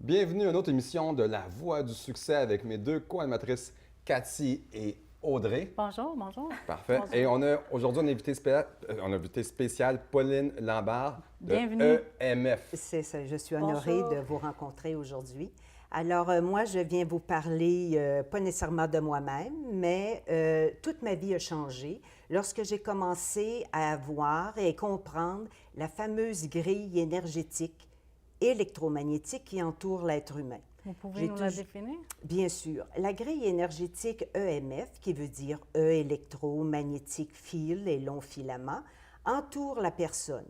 Bienvenue à une autre émission de La Voix du succès avec mes deux co-animatrices, Cathy et Audrey. Bonjour, bonjour. Parfait. Bonjour. Et on a aujourd'hui un invité spécial, Pauline Lambert de Bienvenue. EMF. C'est ça, je suis honorée Bonjour. de vous rencontrer aujourd'hui. Alors, moi, je viens vous parler, pas nécessairement de moi-même, mais toute ma vie a changé lorsque j'ai commencé à voir et comprendre la fameuse grille énergétique électromagnétique qui entoure l'être humain. Vous pouvez J'ai nous la toujours- définir? Bien sûr, la grille énergétique EMF, qui veut dire E électromagnétique fil et long filament, entoure la personne.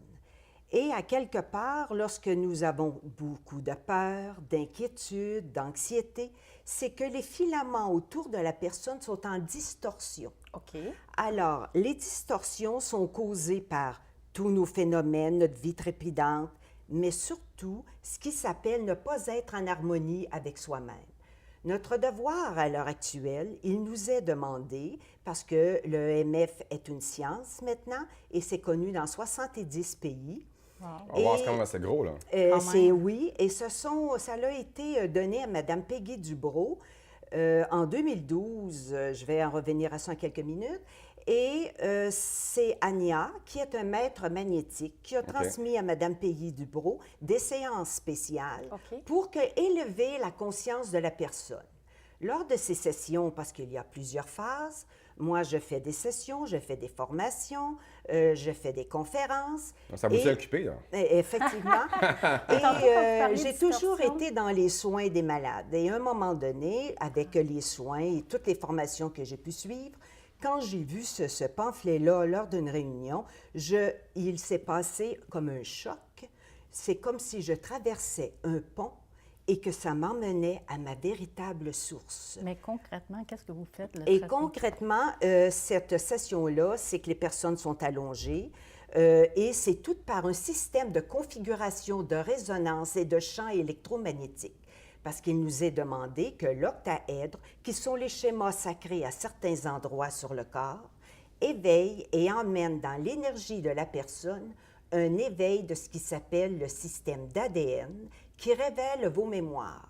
Et à quelque part, lorsque nous avons beaucoup de peur, d'inquiétude, d'anxiété, c'est que les filaments autour de la personne sont en distorsion. OK. Alors, les distorsions sont causées par tous nos phénomènes, notre vie trépidante, mais surtout ce qui s'appelle ne pas être en harmonie avec soi-même. Notre devoir à l'heure actuelle, il nous est demandé, parce que le EMF est une science maintenant et c'est connu dans 70 pays. Wow. On va voir, c'est quand même assez gros, là. Quand C'est même. oui, et ça a été donné à Mme Peggy Dubrow en 2012. Je vais en revenir à ça en quelques minutes. Et c'est Anya, qui est un maître magnétique, qui a transmis à Mme Peggy Dubrow des séances spéciales OK. pour élever la conscience de la personne. Lors de ces sessions, parce qu'il y a plusieurs phases, moi, je fais des sessions, je fais des formations, je fais des conférences. Ça vous Et- a occupé, là. Effectivement. Et Tantôt, quand vous parliez j'ai de toujours distorsion. été dans les soins des malades. Et à un moment donné, avec les soins et toutes les formations que j'ai pu suivre, quand j'ai vu ce pamphlet-là lors d'une réunion, il s'est passé comme un choc. C'est comme si je traversais un pont et que ça m'emmenait à ma véritable source. Mais concrètement, qu'est-ce que vous faites? Et concrètement, cette session-là, c'est que les personnes sont allongées et c'est tout par un système de configuration de résonance et de champs électromagnétiques. Parce qu'il nous est demandé que l'octaèdre, qui sont les schémas sacrés à certains endroits sur le corps, éveille et emmène dans l'énergie de la personne un éveil de ce qui s'appelle le système d'ADN qui révèle vos mémoires.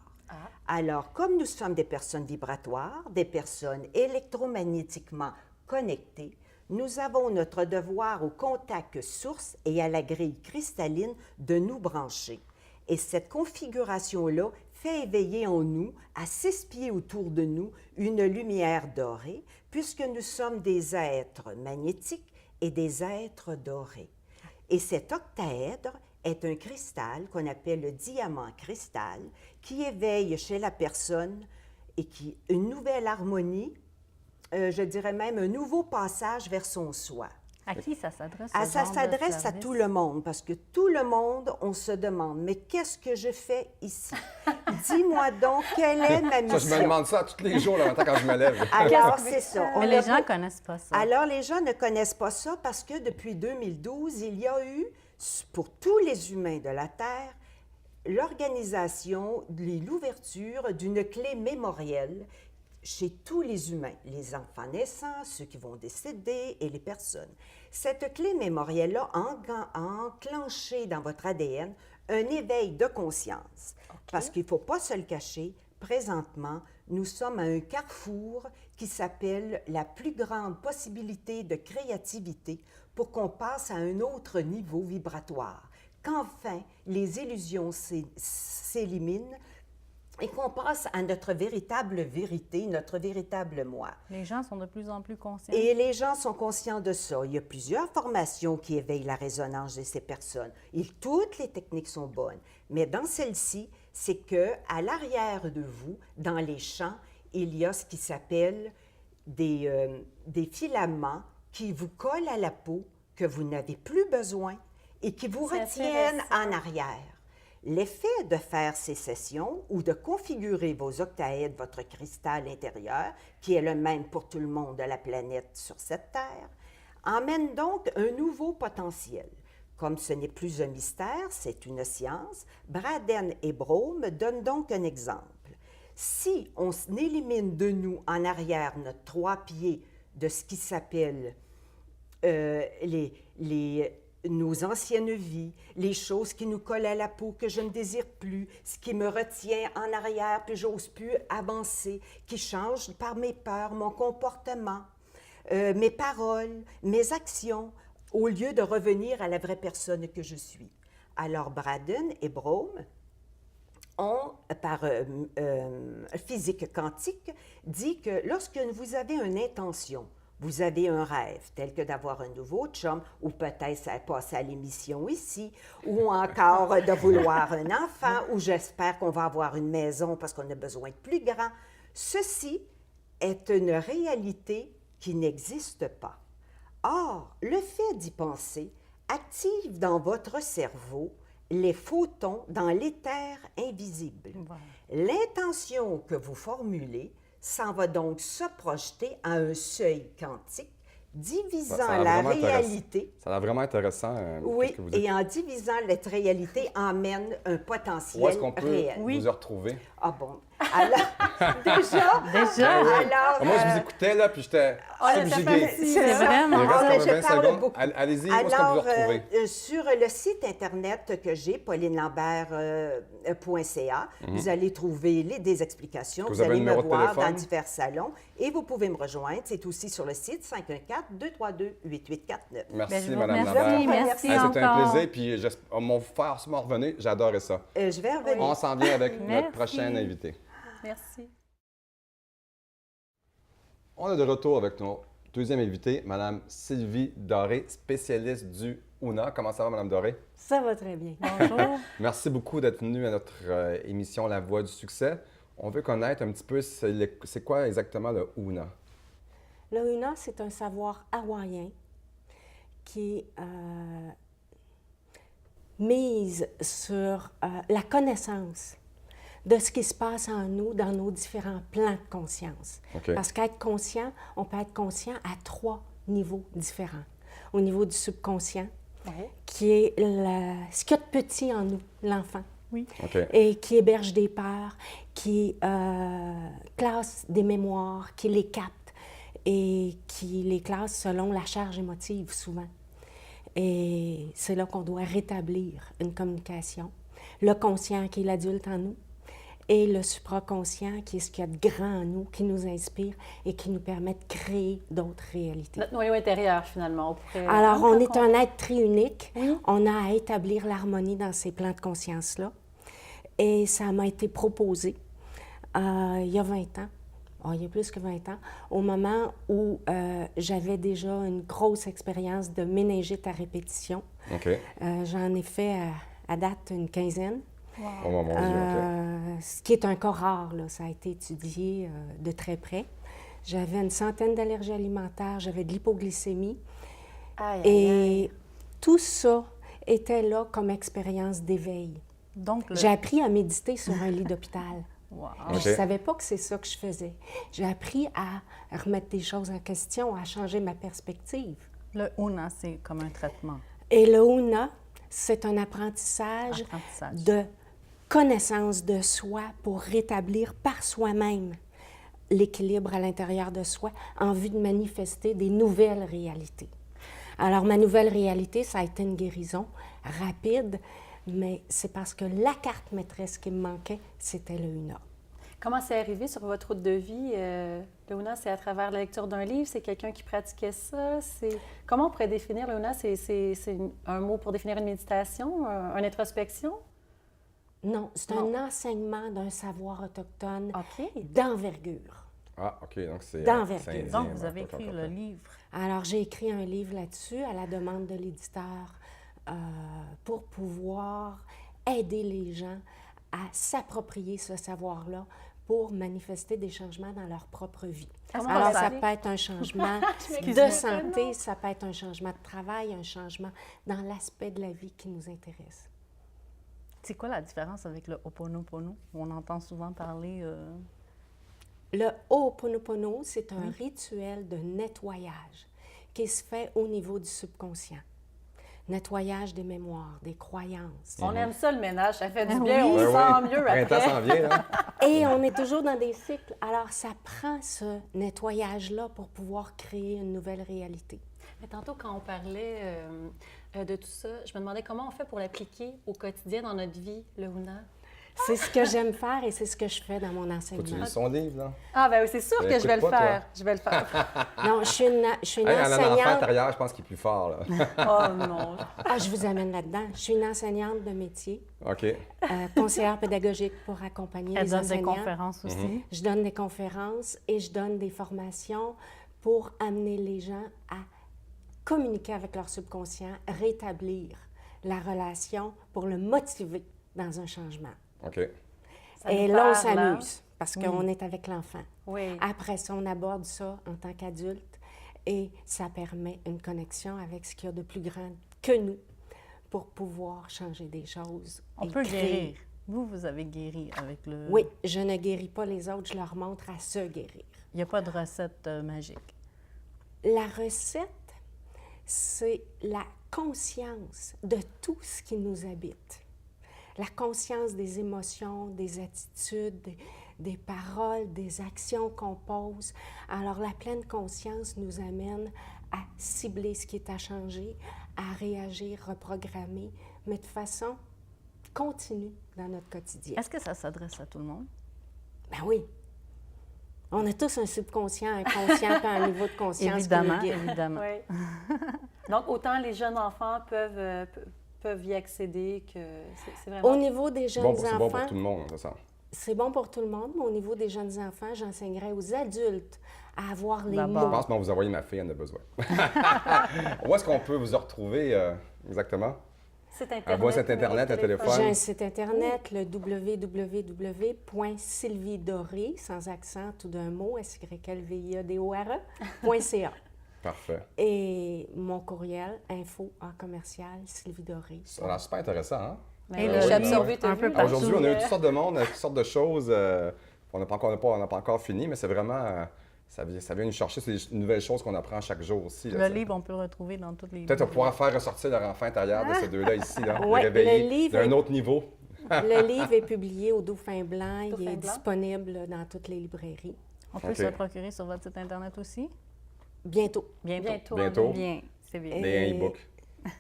Alors, comme nous sommes des personnes vibratoires, des personnes électromagnétiquement connectées, nous avons notre devoir au contact source et à la grille cristalline de nous brancher. Et cette configuration-là fait éveiller en nous, à 6 pieds autour de nous, une lumière dorée, puisque nous sommes des êtres magnétiques et des êtres dorés. Et cet octaèdre est un cristal qu'on appelle le diamant cristal qui éveille chez la personne et qui une nouvelle harmonie, je dirais même un nouveau passage vers son soi. À qui ça s'adresse? Ah, ce ça genre de s'adresse à service? tout le monde parce que tout le monde, on se demande, mais qu'est-ce que je fais ici? Dis-moi donc, quelle est ma mission? Ça, je me demande ça tous les jours, le matin, quand je me lève. Alors, c'est ça. Mais On les a gens ne pas- connaissent pas ça. Alors, les gens ne connaissent pas ça parce que depuis 2012, il y a eu, pour tous les humains de la Terre, l'organisation, l'ouverture d'une clé mémorielle chez tous les humains, les enfants naissants, ceux qui vont décéder et les personnes. Cette clé mémorielle-là a enclenché dans votre ADN un éveil de conscience. Parce qu'il ne faut pas se le cacher, présentement, nous sommes à un carrefour qui s'appelle la plus grande possibilité de créativité pour qu'on passe à un autre niveau vibratoire, qu'enfin les illusions s'éliminent et qu'on passe à notre véritable vérité, notre véritable moi. Les gens sont de plus en plus conscients. Et les gens sont conscients de ça. Il y a plusieurs formations qui éveillent la résonance de ces personnes. Et toutes les techniques sont bonnes. Mais dans celle-ci, c'est que à l'arrière de vous, dans les champs, il y a ce qui s'appelle des filaments qui vous collent à la peau, que vous n'avez plus besoin et qui vous C'est retiennent intéressant. en arrière. L'effet de faire ces sessions ou de configurer vos octaèdres, votre cristal intérieur, qui est le même pour tout le monde de la planète sur cette Terre, emmène donc un nouveau potentiel. Comme ce n'est plus un mystère, c'est une science, Braden et Broome donnent donc un exemple. Si on élimine de nous en arrière notre 3 pieds de ce qui s'appelle les nos anciennes vies, les choses qui nous collent à la peau que je ne désire plus, ce qui me retient en arrière puis j'ose plus avancer, qui change par mes peurs, mon comportement, mes paroles, mes actions, au lieu de revenir à la vraie personne que je suis. Alors Braden et Broom ont, par physique quantique, dit que lorsque vous avez une intention, vous avez un rêve, tel que d'avoir un nouveau chum, ou peut-être passer à l'émission ici, ou encore de vouloir un enfant, ou j'espère qu'on va avoir une maison parce qu'on a besoin de plus grand. Ceci est une réalité qui n'existe pas. Or, le fait d'y penser active dans votre cerveau les photons dans l'éther invisible. Voilà. L'intention que vous formulez s'en va donc se projeter à un seuil quantique, divisant Ça a l'air la vraiment intéressant. réalité. Ça a l'air vraiment intéressant. Oui, qu'est-ce que vous dites. et en divisant cette réalité, emmène un Où est-ce potentiel qu'on peut réel. Oui. vous retrouver? Ah bon. Alors, déjà, Déjà? alors, Moi, je vous écoutais, là, puis j'étais subjugué. C'est vraiment. Il reste Ah, comme je 20 parle secondes. beaucoup. Allez-y, où est-ce qu'on peut vous retrouver? Sur le site Internet que j'ai, paulinelambert.ca, vous allez trouver des explications. Vous Vous avez un allez me numéro de voir téléphone? dans divers salons et vous pouvez me rejoindre. C'est aussi sur le site 514-232-8849. Merci, Ben, je vous Mme remercie. Lambert. Merci Hey, c'était un encore. plaisir, puis mon frère sûrement revenir. J'adorais ça. Je vais revenir. On s'en vient avec notre Merci. prochain invité. Merci. On est de retour avec notre deuxième invité, Mme Sylvie Doré, spécialiste du UNA. Comment ça va, Mme Doré? Ça va très bien. Bonjour. Merci beaucoup d'être venue à notre émission La Voix du succès. On veut connaître un petit peu c'est quoi exactement le UNA. Le UNA, c'est un savoir hawaïen qui mise sur la connaissance de ce qui se passe en nous dans nos différents plans de conscience. OK. Parce qu'être conscient, on peut être conscient à 3 niveaux différents. Au niveau du subconscient, qui est ce qu'il y a de petit en nous, l'enfant. Oui. OK. Et qui héberge des peurs, qui classe des mémoires, qui les capte et qui les classe selon la charge émotive souvent. Et c'est là qu'on doit rétablir une communication. Le conscient qui est l'adulte en nous et le supraconscient qui est ce qu'il y a de grand en nous, qui nous inspire et qui nous permet de créer d'autres réalités. Notre noyau intérieur, finalement. On pourrait... Alors, on est un être triunique. Oui. On a à établir l'harmonie dans ces plans de conscience-là. Et ça m'a été proposé il y a 20 ans, il y a plus que 20 ans, au moment où j'avais déjà une grosse expérience de méningite à répétition. OK. J'en ai fait à date une 15aine. Oh mon Dieu, OK. Ce qui est un cas rare, là. Ça a été étudié de très près. J'avais une centaine d'allergies alimentaires, j'avais de l'hypoglycémie. Aïe, aïe, aïe. Et tout ça était là comme expérience d'éveil. Donc, J'ai appris à méditer sur un lit d'hôpital. Wow. OK. Je ne savais pas que c'est ça que je faisais. J'ai appris à remettre des choses en question, à changer ma perspective. Le UNA, c'est comme un traitement. Et le UNA, c'est un apprentissage Apprentissage. de connaissance de soi pour rétablir par soi-même l'équilibre à l'intérieur de soi en vue de manifester des nouvelles réalités. Alors, ma nouvelle réalité, ça a été une guérison rapide, mais c'est parce que la carte maîtresse qui me manquait, c'était le UNA. Comment c'est arrivé sur votre route de vie? Le UNA, c'est à travers la lecture d'un livre? C'est quelqu'un qui pratiquait ça? Comment on pourrait définir le UNA? C'est un mot pour définir une méditation, une introspection? Non, c'est un enseignement d'un savoir autochtone OK. d'envergure. Ah, OK, donc c'est D'envergure. c'est indien, Donc, vous avez OK, écrit OK. le livre. Alors, j'ai écrit un livre là-dessus à la demande de l'éditeur pour pouvoir aider les gens à s'approprier ce savoir-là pour manifester des changements dans leur propre vie. Comment Alors, on ça l'appelle? peut être un changement de Excuse-moi. santé, ça peut être un changement de travail, un changement dans l'aspect de la vie qui nous intéresse. C'est quoi la différence avec le Ho'oponopono? On entend souvent parler... Le Ho'oponopono, c'est un rituel de nettoyage qui se fait au niveau du subconscient. Nettoyage des mémoires, des croyances. On aime ça, le ménage. Ça fait du Ah bien. oui. On Ouais, se ouais. sent mieux Printemps après. s'en vient, là. Et on est toujours dans des cycles. Alors, ça prend ce nettoyage-là pour pouvoir créer une nouvelle réalité. Mais tantôt, quand on parlait de tout ça, je me demandais comment on fait pour l'appliquer au quotidien dans notre vie, Louna. C'est ce que j'aime faire et c'est ce que je fais dans mon Faut que tu enseignement. lises son livre, là. Ah, ben oui, c'est sûr que je vais le Écoute pas, faire. toi. Je vais le faire. Non, je suis une Hey, un enfant enseignante. intérieur, je pense qu'il est plus fort, là. Oh non. Ah, je vous amène là-dedans. Je suis une enseignante de métier, OK. conseillère pédagogique pour accompagner Elle les donne des enseignants. conférences aussi. Je donne des conférences et je donne des formations pour amener les gens à communiquer avec leur subconscient, rétablir la relation pour le motiver dans un changement. OK. Ça Et nous là, on parle, hein? s'amuse parce qu'on est avec l'enfant. Oui. Après ça, on aborde ça en tant qu'adulte et ça permet une connexion avec ce qu'il y a de plus grand que nous pour pouvoir changer des choses. On et peut créer. guérir. Vous avez guéri avec le... Oui, je ne guéris pas les autres, je leur montre à se guérir. Il n'y a pas de recette magique. La recette, c'est la conscience de tout ce qui nous habite. La conscience des émotions, des attitudes, des paroles, des actions qu'on pose. Alors, la pleine conscience nous amène à cibler ce qui est à changer, à réagir, reprogrammer, mais de façon continue dans notre quotidien. Est-ce que ça s'adresse à tout le monde? Ben oui. On a tous un subconscient, un conscient, puis un niveau de conscience. Évidemment, qui nous guide. évidemment. Oui. Donc, autant les jeunes enfants peuvent y accéder que c'est vraiment... Au niveau des jeunes C'est bon pour enfants, tout le monde, c'est ça. c'est bon pour tout le monde, mais au niveau des jeunes enfants, j'enseignerais aux adultes à avoir les D'abord. Je mots. pense que vous envoyer ma fille, elle en a besoin. Où est-ce qu'on peut vous retrouver exactement? Site Internet. Un voix site Internet, un téléphone. J'ai un site Internet, le www.sylviedoré, sans accent, tout d'un mot, SYLVIADORE.ca. Parfait. Et mon courriel, info@sylviedoré. Ça a l'air super intéressant, hein? Mais Et là, le j'ai livre, absorbé, t'as un vu, peu là? partout. Aujourd'hui, on a eu toutes sortes de monde, toutes sortes de choses. On n'a pas encore fini, mais c'est vraiment... ça vient nous chercher. C'est des nouvelles choses qu'on apprend chaque jour aussi. là, Le tu sais. livre, on peut le retrouver dans toutes les... Peut-être on pourra faire ressortir leur enfant intérieur de ces deux-là ici, là. Ouais, les réveiller le livre d'un est- autre niveau. Le livre est publié au Dauphin Blanc. Il Dauphin est Blanc. disponible dans toutes les librairies. On peut OK. se le procurer sur votre site Internet aussi? Bientôt. Bientôt. Bientôt. Bien, c'est bien. Des Et- e-books.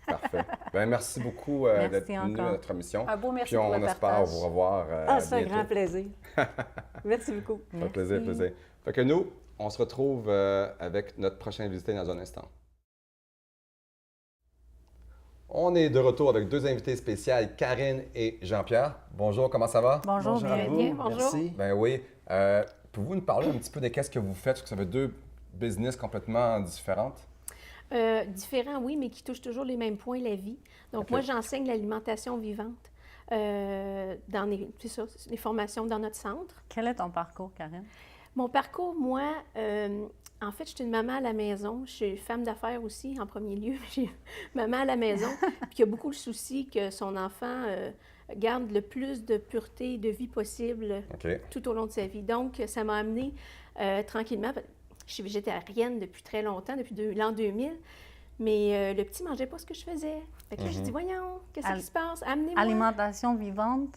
Parfait. Ben, merci beaucoup Merci d'être venu à encore. notre émission. Un beau merci Puis pour on le espère partage. vous revoir C'est un bientôt. grand plaisir. Merci beaucoup. Ça fait plaisir, plaisir. Fait que nous, on se retrouve avec notre prochain invité dans un instant. On est de retour avec deux invités spéciaux, Karine et Jean-Pierre. Bonjour, comment ça va? Bonjour, Bonjour à bien. vous. bien, bonjour. Merci. Ben oui. Pouvez-vous nous parler un petit peu de qu'est-ce que vous faites? Parce que ça fait deux business complètement différentes. Différents, oui, mais qui touchent toujours les mêmes points, la vie. Donc, OK. moi, j'enseigne l'alimentation vivante dans les formations dans notre centre. Quel est ton parcours, Karine? Mon parcours, moi, en fait, je suis une maman à la maison. Je suis femme d'affaires aussi, en premier lieu. Je suis maman à la maison, puis qui a beaucoup le souci que son enfant garde le plus de pureté de vie possible OK. tout au long de sa vie. Donc, ça m'a amenée tranquillement. Je suis végétarienne depuis très longtemps, depuis l'an 2000, mais le petit mangeait pas ce que je faisais. Fait que là, je dis, voyons, qu'est-ce qui se passe? Amenez-moi. Alimentation vivante,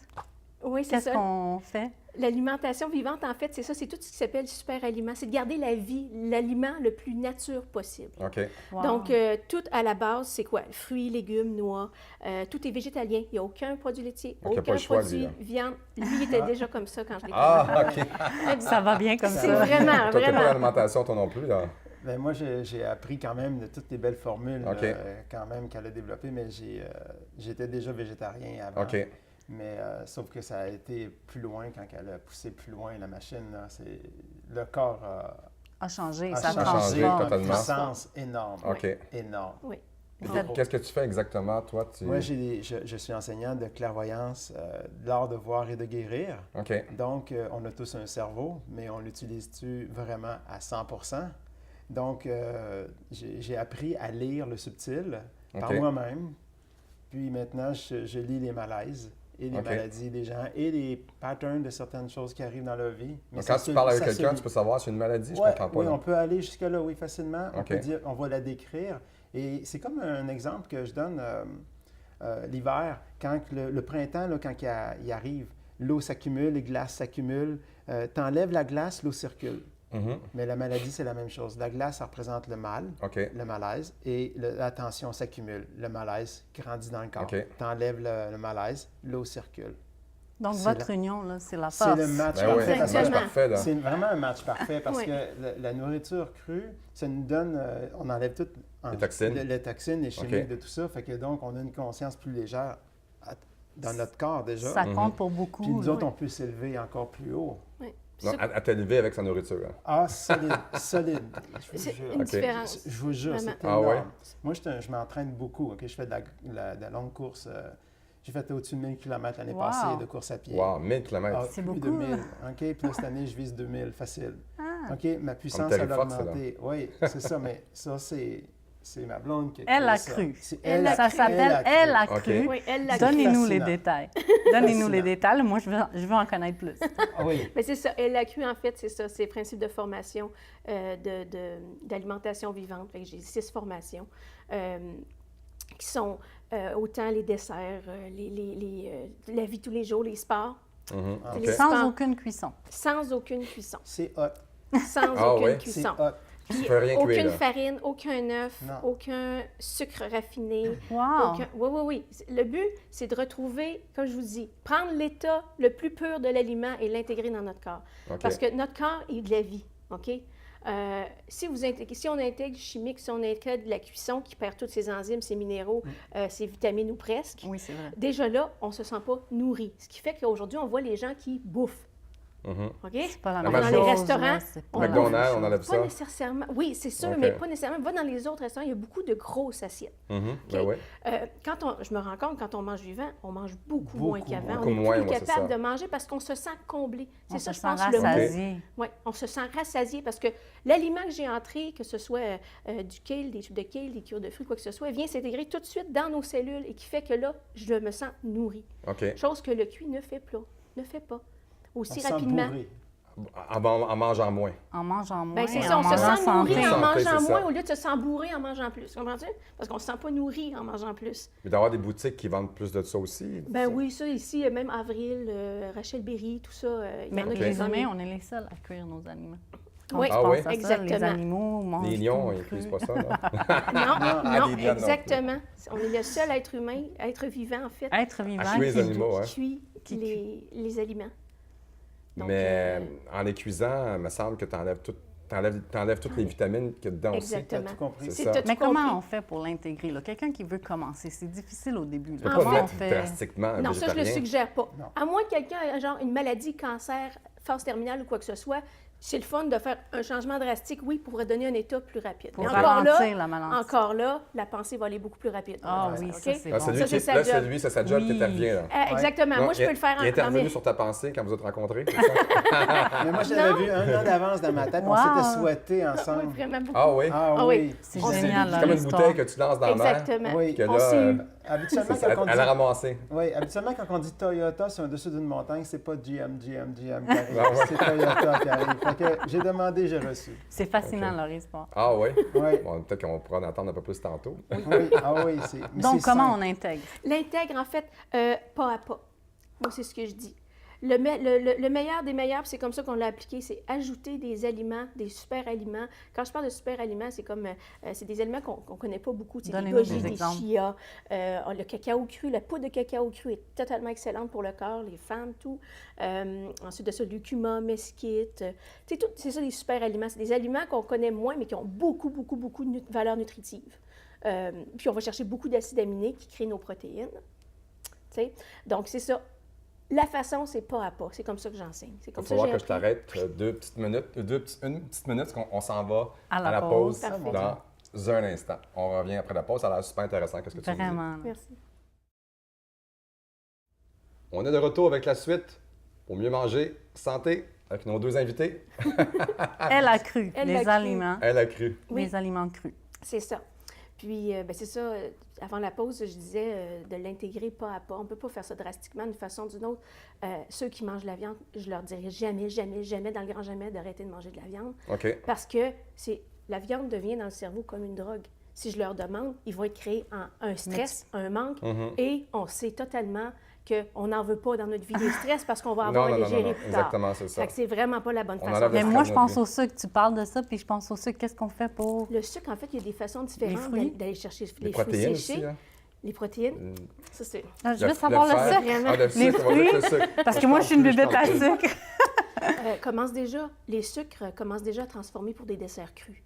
Oui, c'est qu'est-ce ça. qu'on fait? L'alimentation vivante, en fait, c'est ça, c'est tout ce qui s'appelle super aliment. C'est de garder la vie, l'aliment le plus nature possible. OK. Wow. Donc, tout à la base, c'est quoi? Fruits, légumes, noix. Tout est végétalien. Il n'y a aucun produit laitier, Donc, il y a aucun pas le choix, produit lui, là. viande. Lui, il était déjà comme ça quand je l'ai Ah, OK. ça va bien comme C'est ça. vraiment, Toi, t'as pas vraiment. d'alimentation, toi non plus, là? Ben, moi, j'ai appris quand même de toutes les belles formules OK. quand même qu'elle a développées, mais j'étais déjà végétarien avant. OK. Mais sauf que ça a été plus loin quand elle a poussé plus loin la machine. Là, le corps A changé, a ça changé transforme. totalement. une puissance énorme. OK. Énorme. Oui. Qu'est-ce que tu fais exactement, toi? Moi, je suis enseignant de clairvoyance, de l'art de voir et de guérir. OK. Donc, on a tous un cerveau, mais on l'utilise-tu vraiment à 100%? Donc, j'ai appris à lire le subtil par OK. moi-même. Puis maintenant, je lis les malaises et les OK. maladies des gens et les patterns de certaines choses qui arrivent dans leur vie. Mais Donc, ça quand tu se- parles avec ça se quelqu'un, lit. tu peux savoir si c'est une maladie? Je Ouais, comprends pas. oui, là. on peut aller jusque-là, oui, facilement. On OK. peut dire, on va la décrire. Et c'est comme un exemple que je donne l'hiver, quand le printemps, là, quand il arrive, l'eau s'accumule, les glaces s'accumulent. T'enlèves la glace, l'eau circule. Mais la maladie, c'est la même chose. La glace, ça représente le mal, OK. le malaise, et la tension s'accumule. Le malaise grandit dans le corps. OK. Tu enlèves le malaise, l'eau circule. Donc, C'est votre la- union, là, c'est la C'est force. le match Ben oui, parfait. c'est parce un match que parfait, là. c'est vraiment un match parfait parce Oui. que la nourriture crue, ça nous donne, on enlève toutes Les toxines. les toxines, les chimiques OK. de tout ça. Fait que donc, on a une conscience plus légère dans notre corps déjà. Ça compte pour beaucoup. Puis nous là. autres, on peut s'élever encore plus haut. Oui. Non, à t'élever avec sa nourriture. Hein. Ah, solide, solide. Je vous C'est jure. une OK. différence. Je vous jure, Vraiment. c'est Ah énorme. ouais? Moi, je m'entraîne beaucoup. OK? Je fais de la longue course. J'ai fait au-dessus de 1000 km l'année Wow. passée de course à pied. Wow, 1000 km. Ah, C'est plus beaucoup, de 1000. là. OK? Puis là, cette année, je vise 2000, facile. Ah. OK? Ma puissance, t'es elle a forte, ça, là. augmenté. Oui, c'est ça, mais ça, c'est ma blonde qui a Elle créé a ça. cru. C'est Elle a Ça cru. s'appelle Elle a OK. cru. Oui, elle l'a Donnez-nous les Fascinant. détails. Donnez-nous les Fascinant. détails. Moi, je veux en connaître plus. Ah oui. Mais c'est ça, LAQ, en fait, c'est ça, c'est le principe de formation d'alimentation vivante. Fait que j'ai 6 formations qui sont autant les desserts, la vie tous les jours, les sports, Mhm. Ah, les OK. Sans sports, aucune cuisson. sans aucune cuisson. C'est hot. Sans Ah aucune ouais? C'est cuisson. hot. Tu Puis peux rien cuire, aucune là. farine, aucun œuf, Non. aucun sucre raffiné. Wow! Oui, oui, oui. Le but, c'est de retrouver, comme je vous dis, prendre l'état le plus pur de l'aliment et l'intégrer dans notre corps. OK. Parce que notre corps est de la vie, OK? Si on intègre chimique, si on intègre de la cuisson qui perd tous ses enzymes, ses minéraux, ses vitamines ou presque, Oui, c'est vrai. déjà là, on ne se sent pas nourri. Ce qui fait qu'aujourd'hui, on voit les gens qui bouffent, Mhm. OK? C'est pas la La même même chose. Dans les restaurants, là, c'est pas la même McDonald's, on chose. enlève Pas ça. nécessairement. Oui, c'est sûr, OK. mais pas nécessairement. Va dans les autres restaurants, il y a beaucoup de grosses assiettes. Mhm. Ben oui. Je me rends compte, quand on mange vivant, on mange beaucoup Beaucoup moins qu'avant. beaucoup On est moins, plus ouais, c'est capable ça. de manger parce qu'on se sent comblé. On C'est ça, se je sent pense, le mot. rassasié. Oui, on se sent rassasié parce que l'aliment que j'ai entré, que ce soit du kale, des tubes de kale, des cures de fruits, quoi que ce soit, vient s'intégrer tout de suite dans nos cellules et qui fait que là, je me sens nourrie. OK. Chose que le cuit ne fait pas. On Aussi se sent rapidement. bourré. En mangeant moins. En mangeant moins. Ben, c'est et ça, en on se mangeant sent santé. nourri en Santé, mangeant c'est moins ça. au lieu de se sent bourré en mangeant plus. Comprends-tu? Parce qu'on ne se sent pas nourri en mangeant plus. Mais d'avoir des boutiques qui vendent plus de ça aussi. Ben oui, ça ici, même Avril, Rachel Berry, tout ça, il y Mais en a qui les les ont mis. humains, on est les seuls à cuire nos aliments. Quand Oui, tu Ah penses oui? à ça, Exactement. les animaux mangent Les lions, tout ils cru. cuisent pas ça, non? Non, des lions, non. exactement. On est le seul être humain, être vivant, en fait, Être vivant. À cuire les qui- animaux, hein? qui cuit les aliments. Donc, Mais en les cuisant, il me semble que tu enlèves toutes les vitamines qu'il y a dedans aussi. T'as Exactement. tout compris. C'est C'est ça. t'as tout Mais comment compris. on fait pour l'intégrer? là? Quelqu'un qui veut commencer, c'est difficile au début. Tu là. peux pas Comment on mettre fait? drastiquement Non, ça, je le végétarien. suggère pas. Non. À moins que quelqu'un ait genre une maladie, cancer, phase terminale ou quoi que ce soit, c'est le fun de faire un changement drastique, oui, pour donner un état plus rapide. Pour Mais encore ralentir la maladie. encore là, la pensée va aller beaucoup plus rapide. Ah OK? oui, ça, c'est Ah, bon. c'est lui Ça, qui c'est sa là, c'est job. lui, c'est sa job Oui. qui intervient. Là. Exactement. Non, Moi, je peux le faire Il est dans intervenu mes- sur ta pensée quand vous êtes rencontrés, c'est ça? Mais moi, je l'avais vu 1 an d'avance dans ma tête. On Wow. s'était souhaité Oui, ensemble. vraiment beaucoup. Ah oui? Ah Ah oui. oui. C'est On s'est- génial, C'est leur comme une histoire. bouteille que tu lances dans la mer. Exactement. Oui. Que On là, s'est- Habituellement, c'est ça, quand on elle a dit... ramassé. Oui, habituellement, quand on dit Toyota, c'est un dessus d'une montagne, c'est pas GM qui arrive. Ah ouais. C'est Toyota qui arrive. Fait que j'ai demandé, j'ai reçu. C'est fascinant, Ok. leur histoire. Ah oui? Oui, Bon, peut-être qu'on pourra en entendre un peu plus tantôt. oui, ah oui, c'est... mais Donc, c'est comment simple. on intègre? L'intègre, en fait, pas à pas. Moi, c'est ce que je dis. Le meilleur des meilleurs, puis c'est comme ça qu'on l'a appliqué, c'est ajouter des aliments, des super aliments. Quand je parle de super aliments, c'est comme, c'est des aliments qu'on ne connaît pas beaucoup. C'est des Donnez-nous goji, des des exemples. chia, le cacao cru, la poudre de cacao cru est totalement excellente pour le corps, les femmes, tout. Ensuite de ça, lucuma, mesquite. C'est ça, des super aliments. C'est des aliments qu'on connaît moins, mais qui ont beaucoup, beaucoup, beaucoup de valeurs nutritives. Puis on va chercher beaucoup d'acides aminés qui créent nos protéines. T'sais. Donc, c'est ça. La façon, c'est pas à pas. C'est comme ça que j'enseigne. C'est Il comme va ça falloir j'ai que je appris. t'arrête une petite minute, parce qu'on s'en va À la à la pause. pause Parfait. dans un instant. On revient après la pause. Ça a l'air super intéressant. Qu'est-ce que tu nous dis? Vraiment. là. Merci. On est de retour avec la suite pour mieux manger, santé, avec nos deux invités. Elle a cru. Elle les a cru. aliments. Elle a cru. Oui. Les aliments crus. C'est ça. Puis, ben, c'est ça. Avant la pause, je disais de l'intégrer pas à pas. On ne peut pas faire ça drastiquement d'une façon ou d'une autre. Ceux qui mangent de la viande, je leur dirais jamais, jamais, jamais, dans le grand jamais, d'arrêter de manger de la viande. OK. Parce que la viande devient dans le cerveau comme une drogue. si je leur demande, ils vont être créés en un stress, un manque, Mhm. et on sait totalement qu'on n'en veut pas dans notre vie des stress parce qu'on va avoir Non, à non, les non, gérer non, plus tard. exactement, c'est ça. Fait que c'est vraiment pas la bonne On façon. enlève le de Mais faire. moi, stress je de notre pense vie. au sucre. Tu parles de ça, puis je pense au sucre. Qu'est-ce qu'on fait pour... Le sucre, en fait, il y a des façons différentes fruits. d'aller chercher Les les fruits protéines séchés. aussi, hein? Les protéines, ça c'est... Ah, je veux Le savoir le fer. sucre. Vraiment. Ah, le Les sucre, on va dire fruits, le sucre. Parce que moi, je suis une bébête à sucre. Les sucres commencent déjà à transformer pour des desserts crus.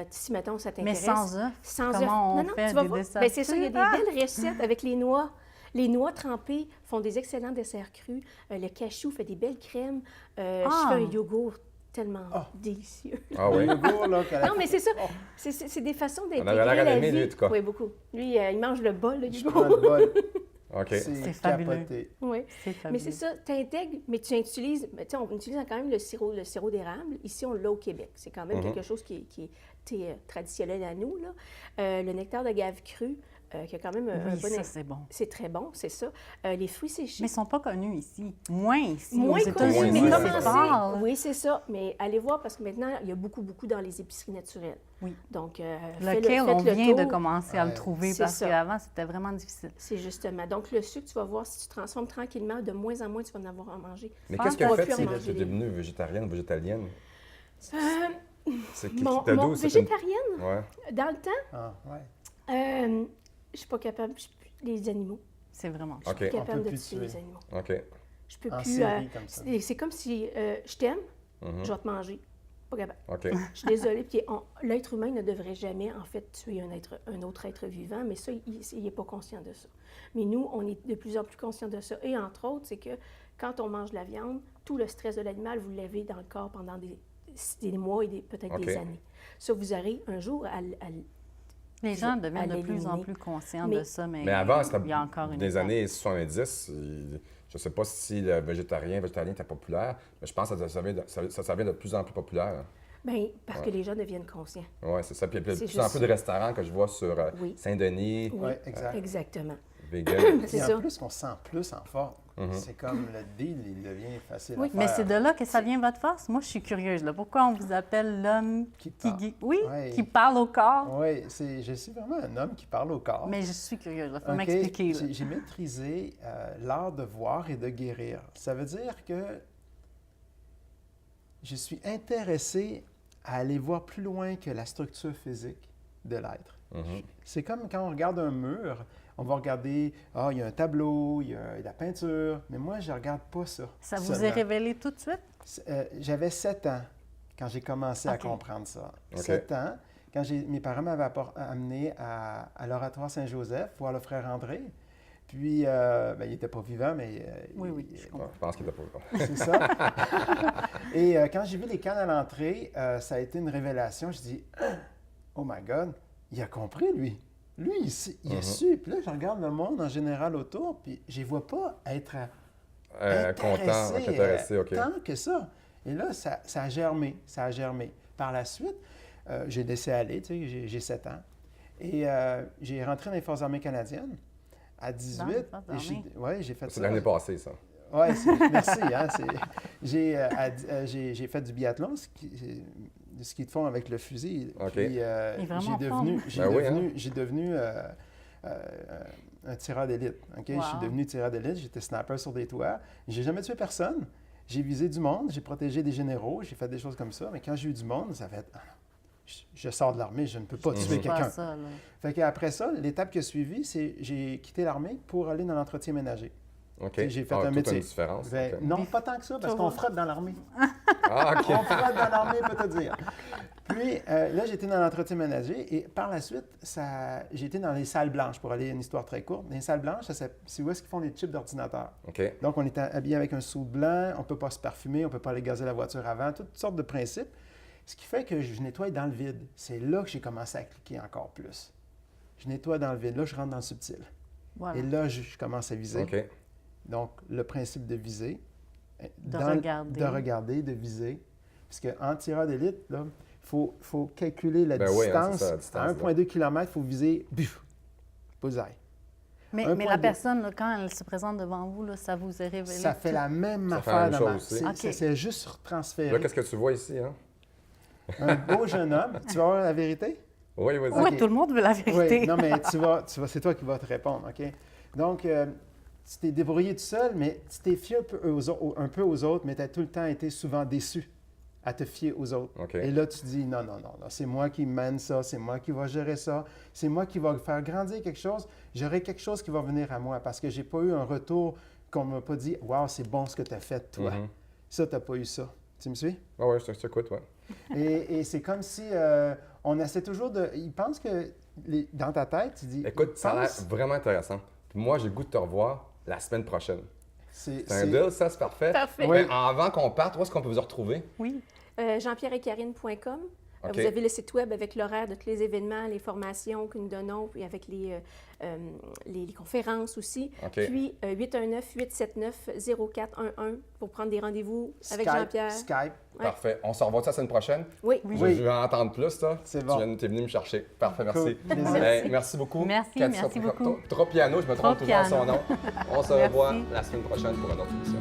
Si, mettons, ça Mais t'intéresse. sans œufs. Sans œufs. Comment on Non, fait tu vas des voir. desserts Ben, c'est ça, il y a des crus? belles recettes avec les noix. Les noix trempées font des excellents desserts crus. Le cachou fait des belles crèmes. Je fais un yogourt tellement délicieux. Ah oui? Le yogourt, là, qu'elle a Non, mais fait- c'est ça. C'est des façons avait d'intégrer l'air à la l'aimer, vie. lui, en tout cas. Oui, beaucoup. Lui, il mange le bol, le Je yogourt. prends le bol. OK. C'est fabuleux. capoté. Oui. C'est Mais fabuleux. c'est ça, tu intègres, mais tu utilises, tu sais, on utilise quand même le sirop d'érable. Ici, on l'a au Québec. C'est quand même quelque chose qui est traditionnel à nous, là. Le nectar de gave cru, qui a quand même un Oui, bon... ça, c'est bon. C'est très bon, c'est ça. Les fruits séchés. Mais ils ne sont pas connus ici. Moins ici. Moins aux connus, États-Unis, mais Moins c'est ici. fort, là. Oui, c'est ça. Mais allez voir, parce que maintenant, il y a beaucoup dans les épiceries naturelles. Oui. Donc, Le kale, on faites le vient de tour. commencer à le Ouais. trouver C'est parce ça. qu'avant, c'était vraiment difficile. C'est justement. Donc, le sucre, tu vas voir, si tu transformes tranquillement, de moins en moins, tu vas en avoir à manger. Mais Ah, qu'est-ce qui tu a vas fait plus en si manger tu es des- devenue végétarienne ou végétalienne? C'est qui Mon t'a d'où? C'est une- végétarienne, Ouais. dans le temps, Ah, ouais. je suis pas capable. Les animaux. C'est vraiment OK. Je suis On capable peut de plus tuer tuer. les animaux. OK. Je peux En plus. série, comme ça. C'est comme si je t'aime, Mhm. je vais te manger. Pas capable. OK. Je suis désolée. Puis l'être humain ne devrait jamais, en fait, tuer un autre être vivant, mais ça, il n'est pas conscient de ça. Mais nous, on est de plus en plus conscient de ça. Et entre autres, c'est que quand on mange de la viande, tout le stress de l'animal, vous l'avez dans le corps pendant des mois et peut-être OK. des années. Ça, vous aurez un jour à Les gens deviennent à de plus en l'éliminer. plus conscients Mais- de ça, mais, Mais avant, c'était il y a encore une des étape. années 70. Je ne sais pas si le végétarien était populaire, mais je pense que ça devient de plus en plus populaire. Bien, parce que les gens deviennent conscients. Oui, c'est ça. Puis il y a de C'est plus en juste plus de restaurants que je vois sur Oui. Saint-Denis, Oui, Ouais, exact. exactement. vegan. C'est Et en ça. plus, on se sent plus en forme. C'est comme le deal, il devient facile Oui, à faire. Mais c'est de là que ça vient votre force. Moi, je suis curieuse. Là. Pourquoi on vous appelle l'homme Qui qui, parle. oui, Ouais. qui parle au corps? Oui, je suis vraiment un homme qui parle au corps. Mais je suis curieuse. Il faut OK, m'expliquer. là. J'ai maîtrisé l'art de voir et de guérir. Ça veut dire que je suis intéressé à aller voir plus loin que la structure physique de l'être. Mhm. C'est comme quand on regarde un mur, on va regarder, il y a un tableau, il y a de la peinture, mais moi, je ne regarde pas ça. Ça vous est seulement. révélé tout de suite? J'avais 7 ans quand j'ai commencé à OK. comprendre ça. OK. 7 ans, quand mes parents m'avaient amené à l'Oratoire Saint-Joseph, voir le frère André. Puis, il n'était pas vivant, mais... Oui, oui, il- je Ouais, comprends. je pense qu'il était pas. c'est ça. Et quand j'ai vu les cannes à l'entrée, ça a été une révélation. Je dis, oh my God, il a compris, lui. Lui, il a su. Puis là, je regarde le monde en général autour, puis je ne vois pas être Content, intéressé, OK. tant que ça. Et là, ça a germé, ça a germé. Par la suite, j'ai laissé aller, tu sais, j'ai 7 ans. Et j'ai rentré dans les Forces armées canadiennes à 18. Dans les Forces armées? Oui, j'ai fait C'est ça. l'année passée, ça. Oui, merci. Hein, j'ai fait du biathlon, du ski de fond avec le fusil. OK. Puis, Il est vraiment j'ai fort. devenu un tireur d'élite. OK? Wow. Je suis devenu tireur d'élite, j'étais sniper sur des toits. J'ai jamais tué personne. J'ai visé du monde, j'ai protégé des généraux, j'ai fait des choses comme ça. Mais quand j'ai eu du monde, ça fait... Ah non, je sors de l'armée, je ne peux pas tuer C'est pas quelqu'un. ça, là. Fait qu'après ça, l'étape qui a suivi, c'est j'ai quitté l'armée pour aller dans l'entretien ménager. OK. J'ai fait un toute métier. une différence. Ben, OK. non, pas tant que ça, parce qu'on frotte dans l'armée. Ah, OK. On frotte dans l'armée, peut te dire. Puis là, j'étais dans l'entretien ménager et par la suite, j'ai été dans les salles blanches, pour aller à une histoire très courte. Dans les salles blanches, c'est où est-ce qu'ils font les chips d'ordinateur. OK. Donc, on est habillé avec un sou blanc, on ne peut pas se parfumer, on ne peut pas aller gazer la voiture avant, toutes sortes de principes. Ce qui fait que je nettoie dans le vide. C'est là que j'ai commencé à cliquer encore plus. Je nettoie dans le vide. Là, je rentre dans le subtil. Voilà. Et là, je commence à viser. OK. Donc, le principe de viser. regarder. De regarder, de viser. Parce qu'en tireur d'élite, il faut calculer la Ben oui, hein, distance. c'est ça, la distance, À 1,2 km, il faut viser, buf, bullseye. Mais Un la point de- personne, là, quand elle se présente devant vous, là, ça vous est révélé? Ça fait tout? la même Ça fait affaire la même dans chose aussi. OK. C'est juste Là, transféré. qu'est-ce que tu vois ici, hein? Un beau jeune homme. Tu vas voir la vérité? Oui, vas-y. Oui, tout le monde veut la vérité. Oui, non, mais c'est toi qui vas te répondre, OK? Donc, tu t'es débrouillé tout seul, mais tu t'es fié un peu aux autres, mais tu as tout le temps été souvent déçu à te fier aux autres. OK. Et là, tu dis, non, c'est moi qui mène ça, c'est moi qui va gérer ça, c'est moi qui va faire grandir quelque chose. J'aurai quelque chose qui va venir à moi parce que j'ai pas eu un retour qu'on m'a pas dit, wow, c'est bon ce que tu as fait, toi. Ça, tu n'as pas eu ça. Tu me suis? Ah ouais, je t'écoute, ouais. Et c'est comme si on essaie toujours de. Ils pensent que dans ta tête, tu dis. Écoute, ça a l'air vraiment intéressant. Puis moi, j'ai le goût de te revoir la semaine prochaine. C'est un deal, ça, c'est parfait. Parfait. Mais avant qu'on parte, où est-ce qu'on peut vous retrouver? Oui. Jeanpierreetkarine.com. OK. Vous avez le site web avec l'horaire de tous les événements, les formations que nous donnons, puis avec les conférences aussi. OK. Puis 819-879-0411 pour prendre des rendez-vous avec Skype, Jean-Pierre. Skype. Ouais. Parfait. On se revoit ça la semaine prochaine? Oui. Je veux en entendre plus, là. C'est bon. Tu es venu me chercher. Parfait, merci. Cool. Plaisir. Ben, merci beaucoup. Merci, Cathy merci beaucoup. Tropiano, je me trompe toujours son Tropiano. nom. On se Merci. revoit la semaine prochaine pour une autre émission.